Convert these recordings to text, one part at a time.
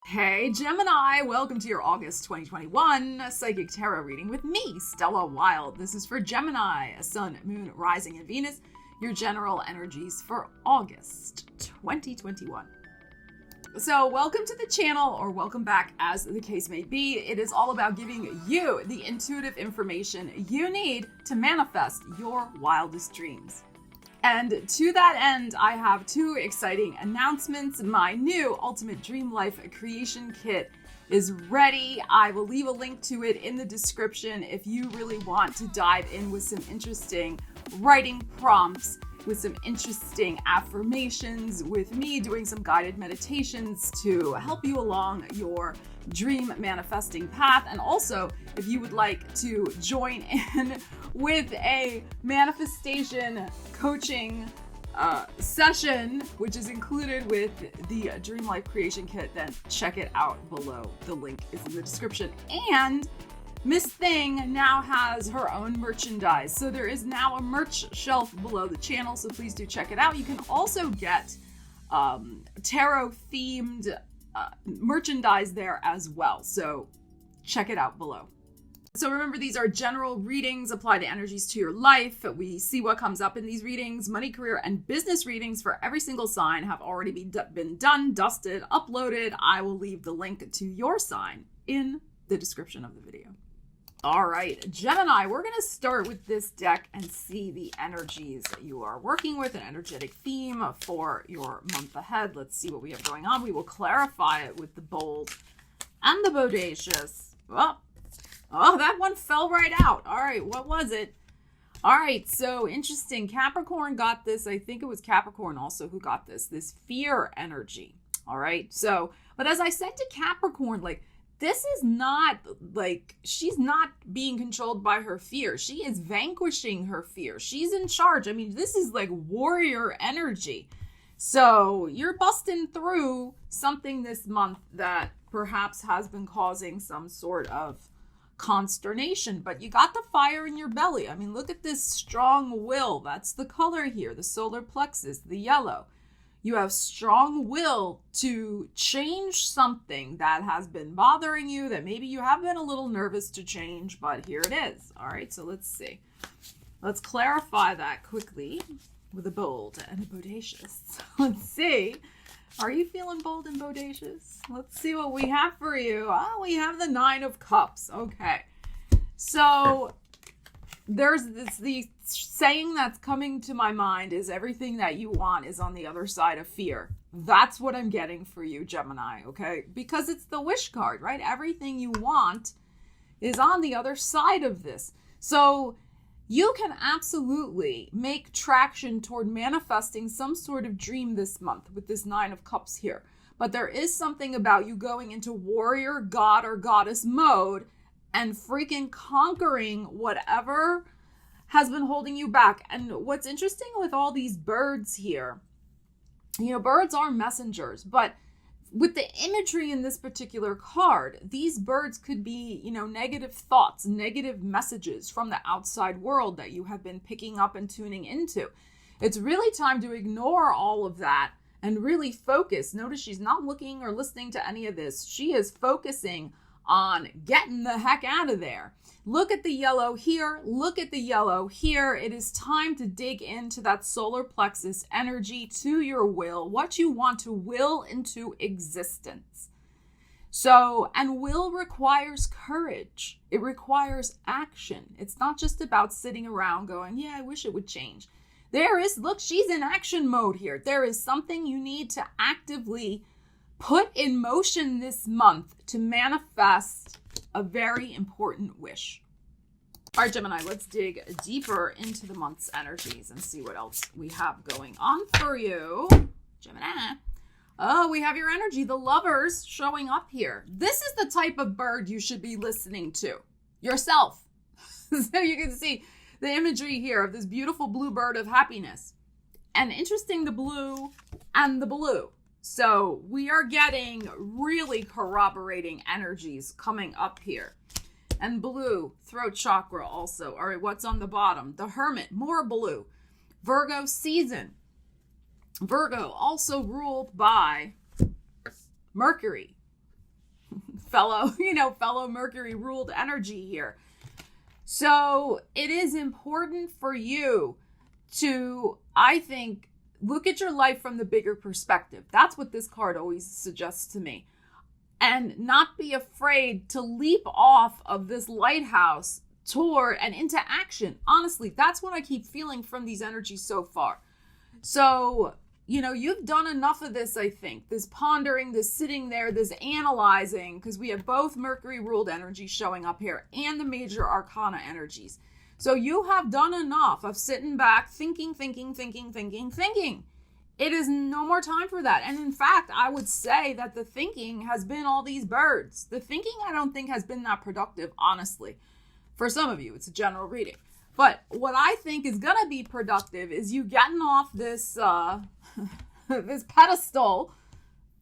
Hey Gemini, welcome to your August 2021 Psychic Tarot reading with me, Stella Wilde. This is for Gemini, Sun, Moon, Rising, and Venus, your general energies for August 2021. So welcome to the channel, or welcome back as the case may be. It is all about giving you the intuitive information you need to manifest your wildest dreams. And to that end, I have two exciting announcements. My new Ultimate Dream Life Creation Kit is ready. I will leave a link to it in the description if you really want to dive in with some interesting writing prompts, with some interesting affirmations, with me doing some guided meditations to help you along your dream manifesting path. And also, if you would like to join in with a manifestation coaching session, which is included with the Dream Life Creation Kit, then check it out below. The link is in the description. And Miss Thing now has her own merchandise. So there is now a merch shelf below the channel, so please do check it out. You can also get tarot themed merchandise there as well. So check it out below. So remember, these are general readings, apply the energies to your life. We see what comes up in these readings. Money, career, and business readings for every single sign have already been done, dusted, uploaded. I will leave the link to your sign in the description of the video. All right, Gemini, we're going to start with this deck and see the energies that you are working with, an energetic theme for your month ahead. Let's see what we have going on. We will clarify it with the bold and the bodacious. Oh, that one fell right out. All right, what was it? All right, so interesting. Capricorn got this. I think it was Capricorn also who got this fear energy. All right, so, but as I said to Capricorn, this is not she's not being controlled by her fear. She is vanquishing her fear. She's in charge. I mean, this is like warrior energy. So you're busting through something this month that perhaps has been causing some sort of consternation, but you got the fire in your belly. I mean, look at this strong will. That's the color here, the solar plexus, the yellow. You have strong will to change something that has been bothering you, that maybe you have been a little nervous to change, but here it is. All right, so let's see. Let's clarify that quickly with a bold and a bodacious. Let's see. Are you feeling bold and bodacious? Let's see what we have for you. Oh, we have the 9 of Cups. Okay. So there's the saying that's coming to my mind is everything that you want is on the other side of fear. That's what I'm getting for you, Gemini, okay? Because it's the wish card, right? Everything you want is on the other side of this. So you can absolutely make traction toward manifesting some sort of dream this month with this 9 of Cups here. But there is something about you going into warrior, god, or goddess mode and freaking conquering whatever has been holding you back. And what's interesting with all these birds here, birds are messengers, but with the imagery in this particular card, these birds could be, negative thoughts, negative messages from the outside world that you have been picking up and tuning into. It's really time to ignore all of that and really focus. Notice she's not looking or listening to any of this. She is focusing on getting the heck out of there. Look at the yellow here. Look at the yellow here. It is time to dig into that solar plexus energy, to your will, what you want to will into existence. So, and will requires courage. It requires action. It's not just about sitting around going, yeah, I wish it would change. Look, she's in action mode here. There is something you need to actively put in motion this month to manifest a very important wish. All right, Gemini, let's dig deeper into the month's energies and see what else we have going on for you. Gemini. Oh, we have your energy, the Lovers, showing up here. This is the type of bird you should be listening to yourself. So you can see the imagery here of this beautiful blue bird of happiness. And interesting, the blue and the blue. So we are getting really corroborating energies coming up here. And blue, throat chakra also. All right, what's on the bottom? The Hermit, more blue. Virgo season. Virgo, also ruled by Mercury. fellow Mercury ruled energy here. So it is important for you to, I think, look at your life from the bigger perspective. That's what this card always suggests to me. And not be afraid to leap off of this lighthouse toward and into action. Honestly, that's what I keep feeling from these energies so far. So, you've done enough of this, I think. This pondering, this sitting there, this analyzing, because we have both Mercury ruled energies showing up here and the major arcana energies. So you have done enough of sitting back, thinking. It is no more time for that. And in fact, I would say that the thinking has been all these birds. The thinking, I don't think, has been that productive, honestly. For some of you, it's a general reading. But what I think is going to be productive is you getting off this this pedestal.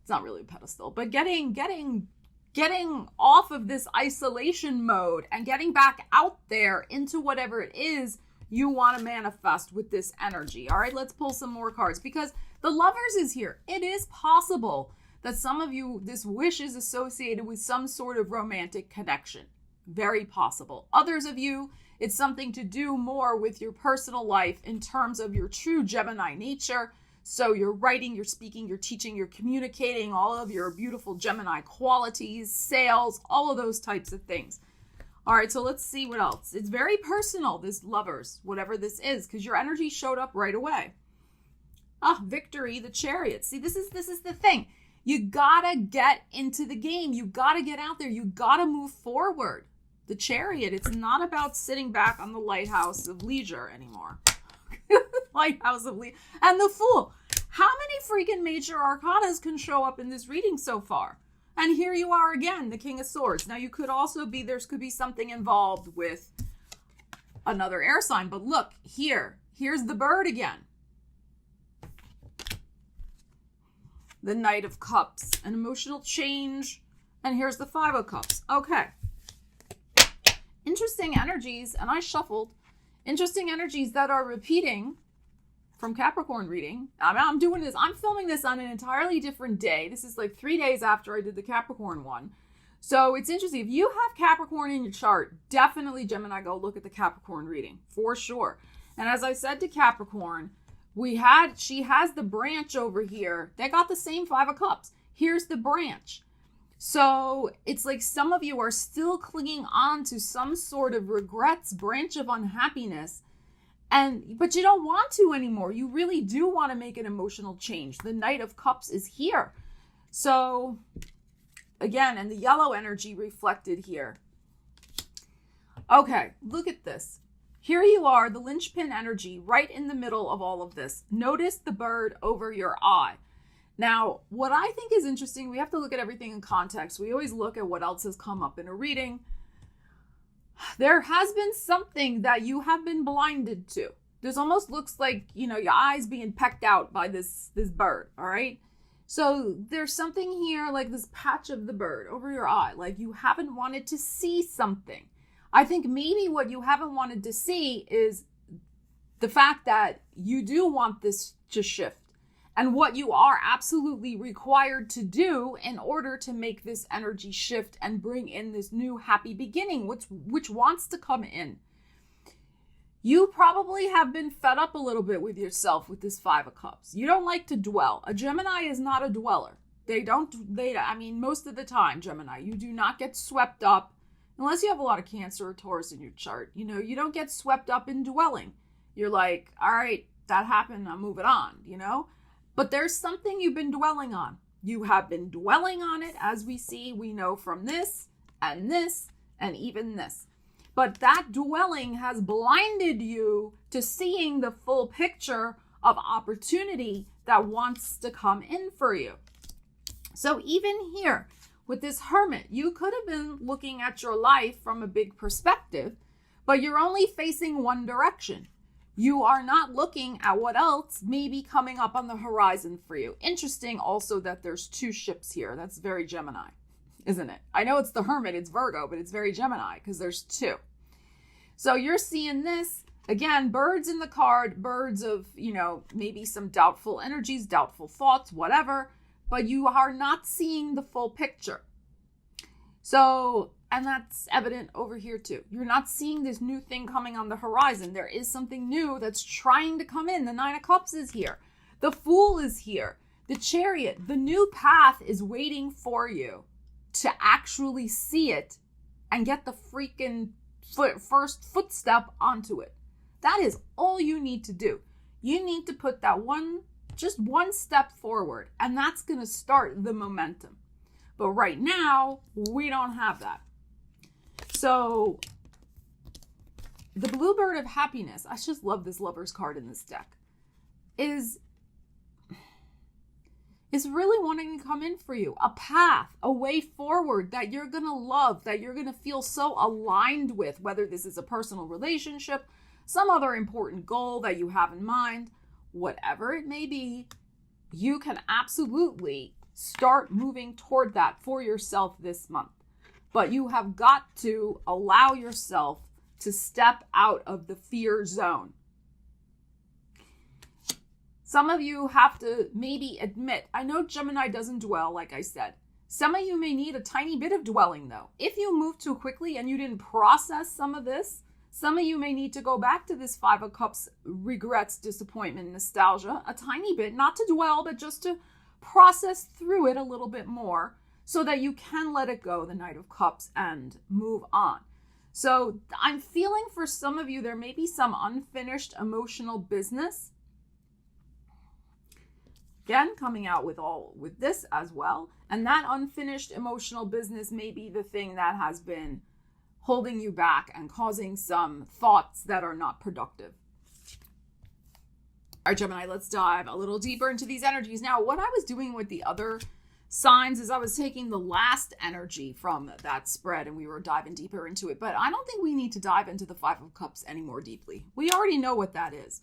It's not really a pedestal, but getting off of this isolation mode and getting back out there into whatever it is you want to manifest with this energy. All right, let's pull some more cards because the Lovers is here. It is possible that some of you, this wish is associated with some sort of romantic connection. Very possible. Others of you, it's something to do more with your personal life in terms of your true Gemini nature. So you're writing, you're speaking, you're teaching, you're communicating, all of your beautiful Gemini qualities, sales, all of those types of things. All right, so let's see what else. It's very personal, this Lovers, whatever this is, because your energy showed up right away. Victory, the Chariot. See, this is the thing. You gotta get into the game. You gotta get out there. You gotta move forward. The Chariot, it's not about sitting back on the lighthouse of leisure anymore. Lighthouse of leisure. And the Fool. How many freaking major arcanas can show up in this reading so far? And here you are again, the King of Swords. Now you could also be, there could be something involved with another air sign. But look, here's the Bird again. The Knight of Cups, an emotional change. And here's the Five of Cups. Okay. Interesting energies, and I shuffled. Interesting energies that are repeating from Capricorn reading. I'm doing this. I'm filming this on an entirely different day. This is like 3 days after I did the Capricorn one. So it's interesting. If you have Capricorn in your chart, definitely, Gemini, go look at the Capricorn reading for sure. And as I said to Capricorn, she has the branch over here. They got the same Five of Cups. Here's the branch. So it's like some of you are still clinging on to some sort of regrets, branch of unhappiness. But you don't want to anymore. You really do want to make an emotional change. The Knight of Cups is here. So again, and the yellow energy reflected here. Okay, look at this. Here you are, the linchpin energy right in the middle of all of this. Notice the bird over your eye. Now, what I think is interesting, we have to look at everything in context. We always look at what else has come up in a reading. There has been something that you have been blinded to. This almost looks like, your eyes being pecked out by this bird, all right? So there's something here, like this patch of the bird over your eye, like you haven't wanted to see something. I think maybe what you haven't wanted to see is the fact that you do want this to shift. And what you are absolutely required to do in order to make this energy shift and bring in this new happy beginning, which wants to come in. You probably have been fed up a little bit with yourself with this Five of Cups. You don't like to dwell. A Gemini is not a dweller. Most of the time, Gemini, you do not get swept up, unless you have a lot of Cancer or Taurus in your chart. You don't get swept up in dwelling. You're like, all right, that happened, I'm moving on, But there's something you've been dwelling on. You have been dwelling on it, as we know from this, and even this. But that dwelling has blinded you to seeing the full picture of opportunity that wants to come in for you. So even here, with this Hermit, you could have been looking at your life from a big perspective, but you're only facing one direction. You are not looking at what else may be coming up on the horizon for you. Interesting also that there's two ships here. That's very Gemini, isn't it? I know it's the Hermit, it's Virgo, but it's very Gemini because there's two. So you're seeing this, again, birds in the card, birds of, maybe some doubtful energies, doubtful thoughts, whatever, but you are not seeing the full picture. So, and that's evident over here too. You're not seeing this new thing coming on the horizon. There is something new that's trying to come in. The Nine of Cups is here. The Fool is here. The Chariot. The new path is waiting for you to actually see it and get the freaking first footstep onto it. That is all you need to do. You need to put that just one step forward, and that's going to start the momentum. But right now, we don't have that. So the Bluebird of Happiness, I just love this Lover's card in this deck, is really wanting to come in for you. A path, a way forward that you're going to love, that you're going to feel so aligned with, whether this is a personal relationship, some other important goal that you have in mind, whatever it may be, you can absolutely start moving toward that for yourself this month. But you have got to allow yourself to step out of the fear zone. Some of you have to maybe admit, I know Gemini doesn't dwell, like I said. Some of you may need a tiny bit of dwelling, though. If you move too quickly and you didn't process some of this, some of you may need to go back to this Five of Cups, regrets, disappointment, nostalgia, a tiny bit, not to dwell, but just to process through it a little bit more so that you can let it go, the Knight of Cups, and move on. So I'm feeling for some of you, there may be some unfinished emotional business. Again, coming out with this as well. And that unfinished emotional business may be the thing that has been holding you back and causing some thoughts that are not productive. All right, Gemini, let's dive a little deeper into these energies. Now, what I was doing with the other signs is I was taking the last energy from that spread and we were diving deeper into it. But I don't think we need to dive into the Five of Cups any more deeply. We already know what that is.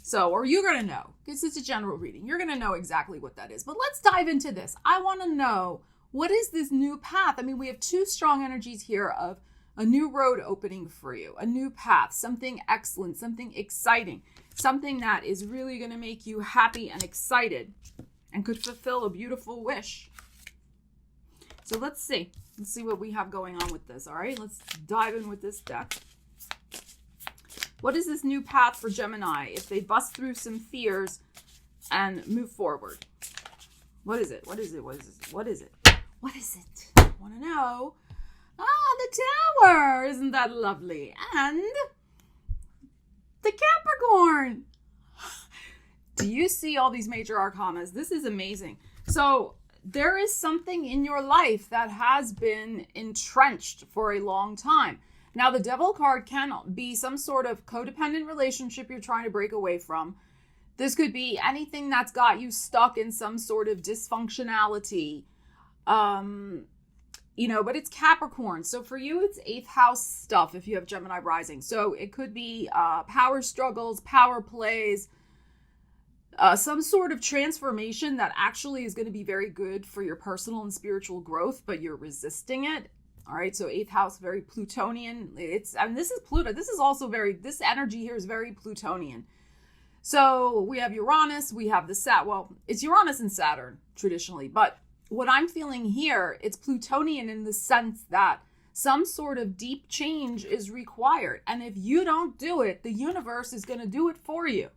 So, or you're going to know, because it's a general reading. You're going to know exactly what that is. But let's dive into this. I want to know, what is this new path? I mean, we have two strong energies here of a new road opening for you, a new path, something excellent, something exciting, something that is really going to make you happy and excited and could fulfill a beautiful wish. So let's see. Let's see what we have going on with this. All right, let's dive in with this deck. What is this new path for Gemini if they bust through some fears and move forward? What is it? What is it? What is it? What is it? What is it? I want to know. The Tower. Isn't that lovely? And the Capricorn. Do you see all these major arcanas? This is amazing. So there is something in your life that has been entrenched for a long time. Now, the Devil card can be some sort of codependent relationship you're trying to break away from. This could be anything that's got you stuck in some sort of dysfunctionality. But it's Capricorn. So for you, it's 8th house stuff if you have Gemini rising. So it could be power struggles, power plays, some sort of transformation that actually is going to be very good for your personal and spiritual growth, but you're resisting it. All right, so 8th house, very Plutonian. This is Pluto. This is also this energy here is very Plutonian. So we have Uranus, we have the it's Uranus and Saturn traditionally, but what I'm feeling here, it's Plutonian in the sense that some sort of deep change is required. And if you don't do it, the universe is going to do it for you.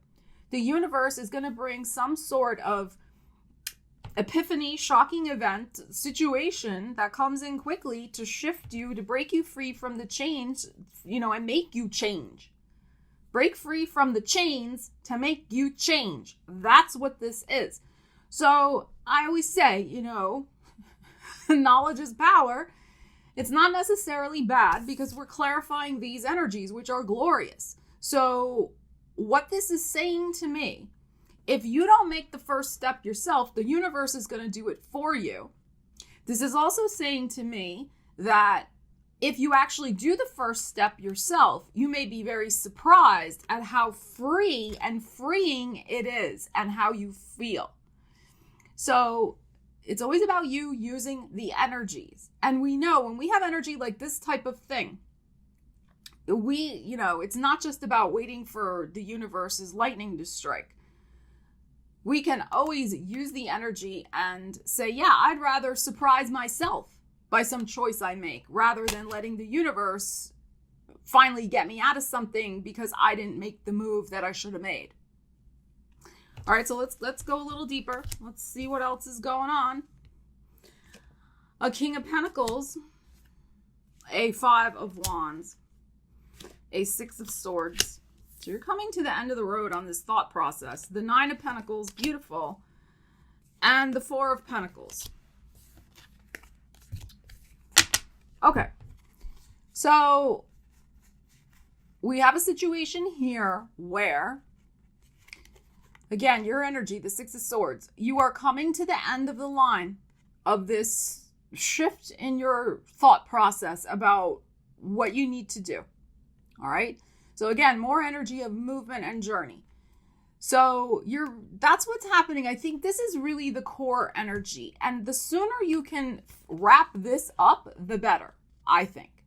The universe is going to bring some sort of epiphany, shocking event, situation that comes in quickly to shift you, to break you free from the chains, and make you change. Break free from the chains to make you change. That's what this is. So I always say, knowledge is power. It's not necessarily bad because we're clarifying these energies, which are glorious. So what this is saying to me, if you don't make the first step yourself, the universe is going to do it for you. This is also saying to me that if you actually do the first step yourself, you may be very surprised at how free and freeing it is and how you feel. So it's always about you using the energies. And we know when we have energy like this type of thing, it's not just about waiting for the universe's lightning to strike. We can always use the energy and say, yeah, I'd rather surprise myself by some choice I make, rather than letting the universe finally get me out of something because I didn't make the move that I should have made. All right, so let's go a little deeper. Let's see what else is going on. A King of Pentacles, a Five of Wands, a Six of Swords. So you're coming to the end of the road on this thought process. The Nine of Pentacles, beautiful, and the Four of Pentacles. Okay, so we have a situation here where, again, your energy, the Six of Swords, you are coming to the end of the line of this shift in your thought process about what you need to do. All right. So again, more energy of movement and journey. So that's what's happening. I think this is really the core energy. And the sooner you can wrap this up, the better, I think.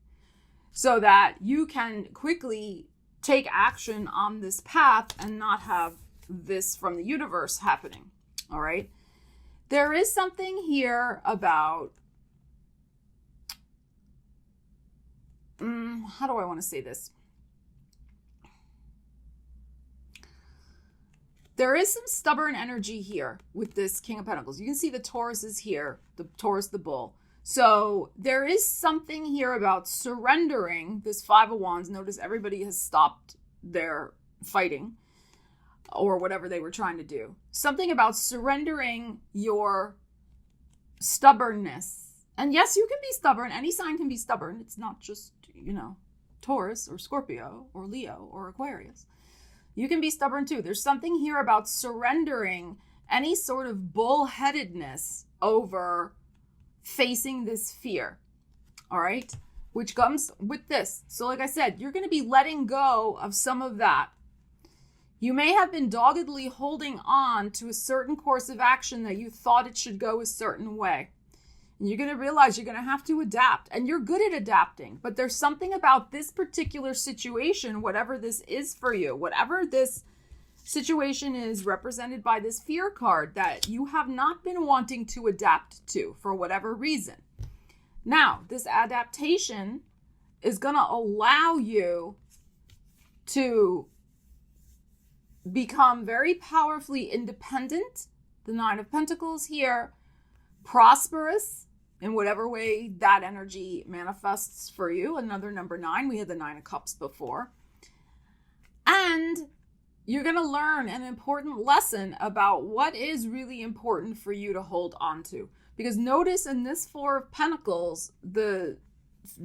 So that you can quickly take action on this path and not have this from the universe happening. All right. There is something here about, how do I want to say this? There is some stubborn energy here with this King of Pentacles. You can see the Taurus is here, the Taurus, the bull. So there is something here about surrendering this Five of Wands. Notice everybody has stopped their fighting or whatever they were trying to do. Something about surrendering your stubbornness. And yes, you can be stubborn. Any sign can be stubborn. It's not just, Taurus or Scorpio or Leo or Aquarius. You can be stubborn too. There's something here about surrendering any sort of bullheadedness over facing this fear. All right. Which comes with this. So like I said, you're going to be letting go of some of that. You may have been doggedly holding on to a certain course of action that you thought it should go a certain way. And you're going to realize you're going to have to adapt. And you're good at adapting. But there's something about this particular situation, whatever this is for you, whatever this situation is represented by this fear card, that you have not been wanting to adapt to for whatever reason. Now, this adaptation is going to allow you to become very powerfully independent. The Nine of Pentacles here, prosperous in whatever way that energy manifests for you. Another number 9. We had the Nine of Cups before. And you're going to learn an important lesson about what is really important for you to hold on to. Because notice in this Four of Pentacles, the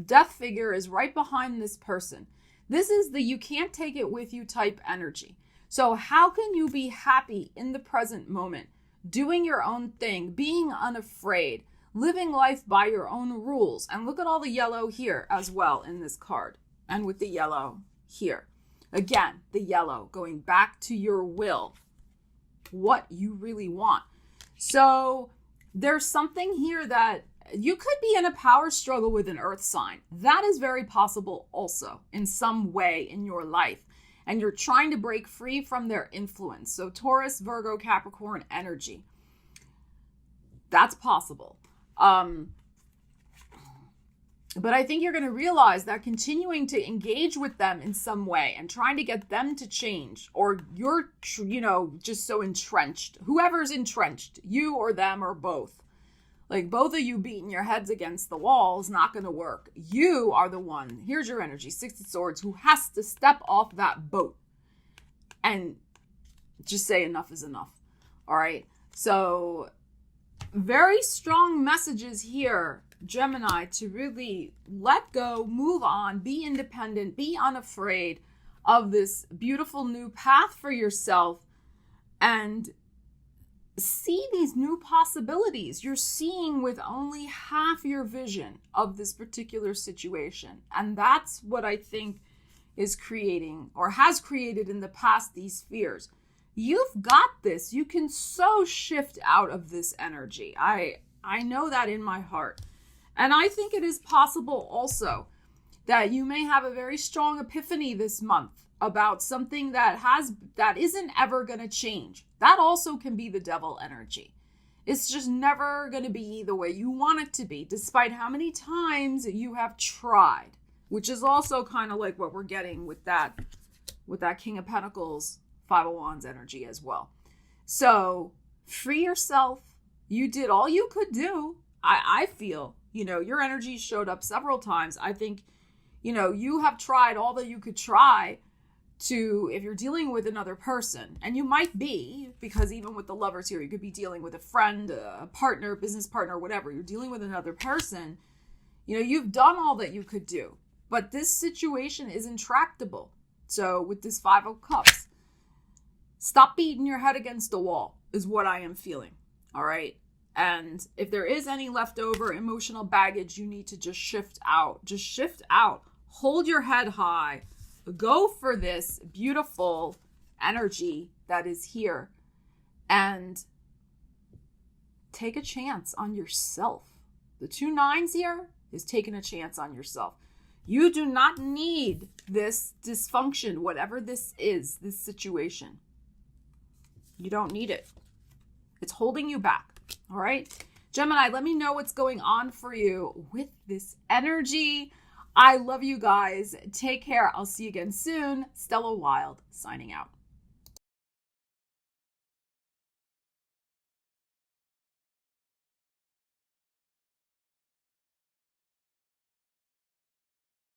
death figure is right behind this person. This is the you can't take it with you type energy. So how can you be happy in the present moment, doing your own thing, being unafraid, living life by your own rules? And look at all the yellow here as well in this card, and with the yellow here. Again, the yellow going back to your will, what you really want. So there's something here that you could be in a power struggle with an earth sign. That is very possible also in some way in your life. And you're trying to break free from their influence. So Taurus, Virgo, Capricorn energy. That's possible. But I think you're going to realize that continuing to engage with them in some way and trying to get them to change, or you're, just so entrenched, whoever's entrenched, you or them or both, like both of you beating your heads against the wall is not going to work. You are the one, here's your energy, Six of Swords, who has to step off that boat and just say enough is enough. All right. So very strong messages here, Gemini, to really let go, move on, be independent, be unafraid of this beautiful new path for yourself and see these new possibilities. You're seeing with only half your vision of this particular situation. And that's what I think is creating, or has created in the past, these fears. You've got this. You can so shift out of this energy. I know that in my heart. And I think it is possible also that you may have a very strong epiphany this month about something that isn't ever going to change. That also can be the devil energy. It's just never going to be the way you want it to be, despite how many times you have tried, which is also kind of like what we're getting with that King of Pentacles, Five of Wands energy as well. So free yourself. You did all you could do. I feel, your energy showed up several times. I think, you have tried all that you could try to, if you're dealing with another person, and you might be, because even with the Lovers here, you could be dealing with a friend, a partner, business partner, whatever. You're dealing with another person. You've done all that you could do, but this situation is intractable. So with this Five of Cups, stop beating your head against the wall is what I am feeling. All right. And if there is any leftover emotional baggage, you need to just shift out. Just shift out. Hold your head high. Go for this beautiful energy that is here. And take a chance on yourself. The 2 9s here is taking a chance on yourself. You do not need this dysfunction, whatever this is, this situation. You don't need it. It's holding you back. All right. Gemini, let me know what's going on for you with this energy. I love you guys. Take care. I'll see you again soon. Stella Wilde signing out.